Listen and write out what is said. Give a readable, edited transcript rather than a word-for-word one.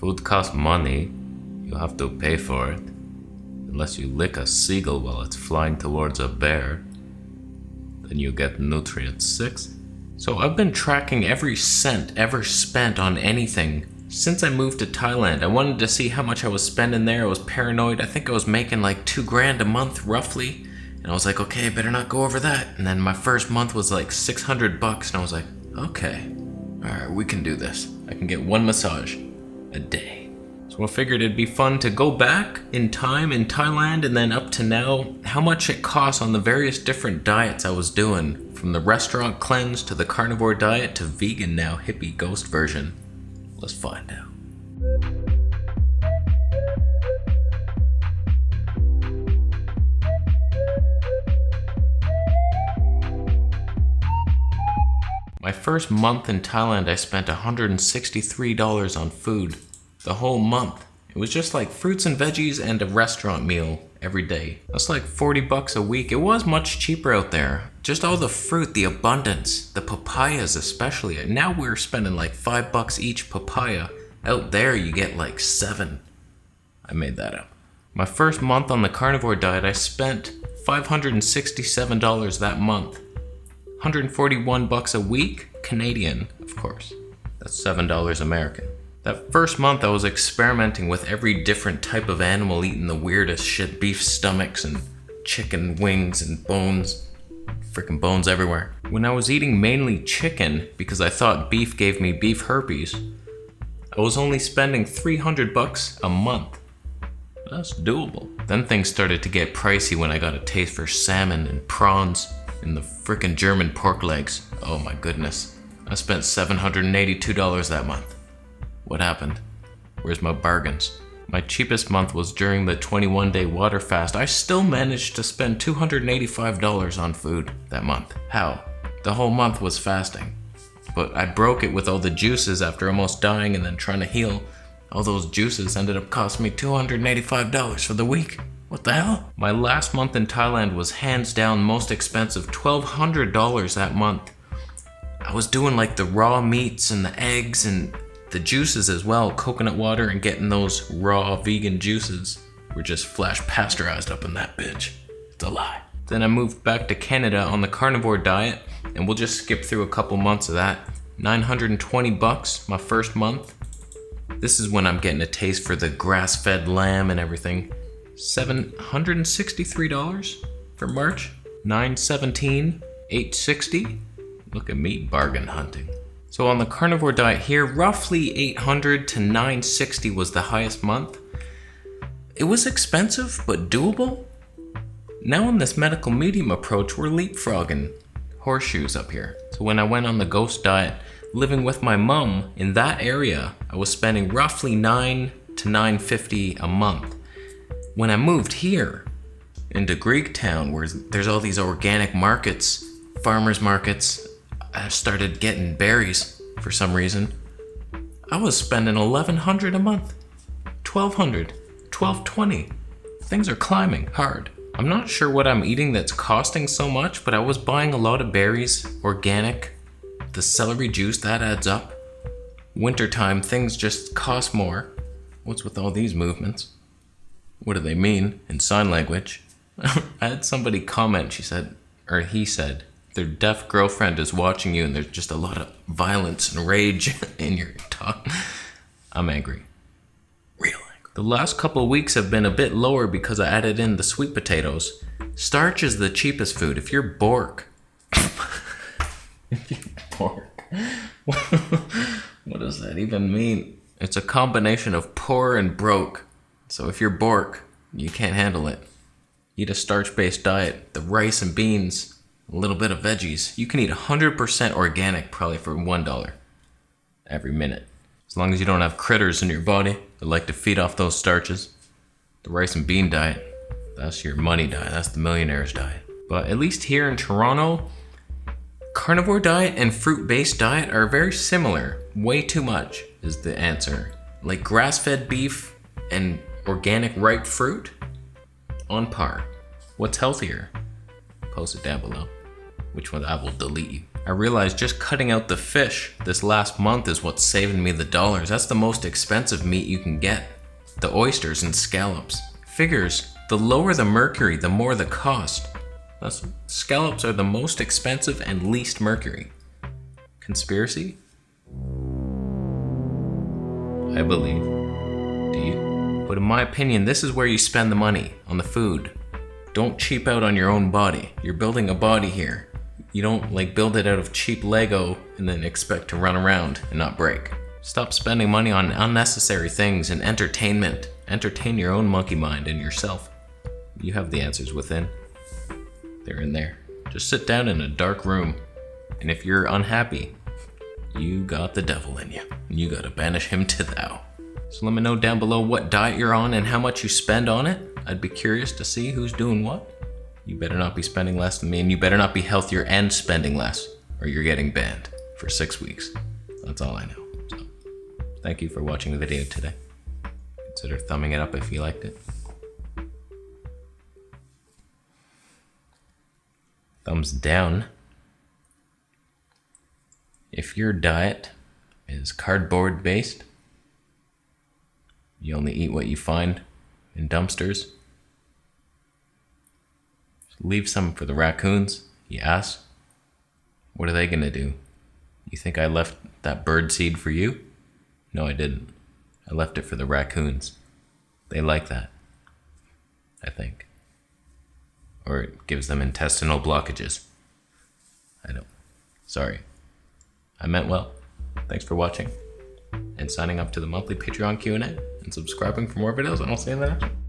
Food costs money. You have to pay for it. Unless you lick a seagull while it's flying towards a bear. Then you get nutrient 6. So I've been tracking every cent ever spent on anything since I moved to Thailand. I wanted to see how much I was spending there. I was paranoid. I think I was making like $2,000 a month roughly. And I was like, okay, better not go over that. And then my first month was like $600 and I was like, okay, alright, we can do this. I can get one massage a day. So I figured it'd be fun to go back in time in Thailand and then up to now, how much it costs on the various different diets I was doing. From the restaurant cleanse to the carnivore diet to vegan now, hippie ghost version. Let's find out. My first month in Thailand, I spent $163 on food. The whole month. It was just like fruits and veggies and a restaurant meal every day. That's like $40 a week. It was much cheaper out there. Just all the fruit, the abundance, the papayas especially. Now we're spending like $5 each papaya. Out there you get like 7. I made that up. My first month on the carnivore diet, I spent $567 that month. $141 a week, Canadian, of course. That's $7 American. That first month I was experimenting with every different type of animal, eating the weirdest shit, beef stomachs and chicken wings and bones. Freaking bones everywhere. When I was eating mainly chicken, because I thought beef gave me beef herpes, I was only spending $300 a month. That's doable. Then things started to get pricey when I got a taste for salmon and prawns and the frickin' German pork legs. Oh my goodness. I spent $782 that month. What happened? Where's my bargains? My cheapest month was during the 21-day water fast. I still managed to spend $285 on food that month. How? The whole month was fasting. But I broke it with all the juices after almost dying and then trying to heal. All those juices ended up costing me $285 for the week. What the hell? My last month in Thailand was hands down most expensive, $1,200 that month. I was doing like the raw meats and the eggs and the juices as well, coconut water and getting those raw vegan juices. Were just flash pasteurized up in that bitch. It's a lie. Then I moved back to Canada on the carnivore diet, and we'll just skip through a couple months of that. $920 my first month. This is when I'm getting a taste for the grass-fed lamb and everything. $763 for March. $917, $860. Look at me bargain hunting. So on the carnivore diet here, roughly $800 to $960 was the highest month. It was expensive, but doable. Now on this medical medium approach, we're leapfrogging horseshoes up here. So when I went on the ghost diet, living with my mom in that area, I was spending roughly $9 to $950 a month. When I moved here into Greektown, where there's all these organic markets, farmers markets, I started getting berries for some reason. I was spending $1,100 a month, $1,200, $1,220. Things are climbing hard. I'm not sure what I'm eating that's costing so much, but I was buying a lot of berries, organic, the celery juice, that adds up. Wintertime, things just cost more. What's with all these movements? What do they mean in sign language? I had somebody comment, he said, their deaf girlfriend is watching you and there's just a lot of violence and rage in your talk. I'm angry. Real angry. The last couple of weeks have been a bit lower because I added in the sweet potatoes. Starch is the cheapest food. If you're Bork. If you're Bork. What does that even mean? It's a combination of poor and broke. So if you're Bork, you can't handle it. Eat a starch-based diet. The rice and beans. A little bit of veggies. You can eat 100% organic probably for $1 every minute. As long as you don't have critters in your body that like to feed off those starches. The rice and bean diet, that's your money diet. That's the millionaire's diet. But at least here in Toronto, carnivore diet and fruit-based diet are very similar. Way too much is the answer. Like grass-fed beef and organic ripe fruit, on par. What's healthier? Post it down below. Which one I will delete you. I realized just cutting out the fish this last month is what's saving me the dollars. That's the most expensive meat you can get. The oysters and scallops. Figures, the lower the mercury, the more the cost. Scallops are the most expensive and least mercury. Conspiracy? I believe. Do you? But in my opinion, this is where you spend the money, on the food. Don't cheap out on your own body. You're building a body here. You don't build it out of cheap Lego and then expect to run around and not break. Stop spending money on unnecessary things and entertainment. Entertain your own monkey mind and yourself. You have the answers within. They're in there. Just sit down in a dark room, and if you're unhappy, you got the devil in you, and you gotta banish him to thou. So let me know down below what diet you're on and how much you spend on it. I'd be curious to see who's doing what. You better not be spending less than me, and you better not be healthier and spending less, or you're getting banned for 6 weeks. That's all I know. So, thank you for watching the video today. Consider thumbing it up if you liked it. Thumbs down if your diet is cardboard based. You only eat what you find in dumpsters. Leave some for the raccoons, you ass. What are they gonna do? You think I left that bird seed for you? No, I didn't. I left it for the raccoons. They like that, I think. Or it gives them intestinal blockages. I don't. Sorry. I meant well. Thanks for watching and signing up to the monthly Patreon Q&A and subscribing for more videos, and I'll see you in the next one.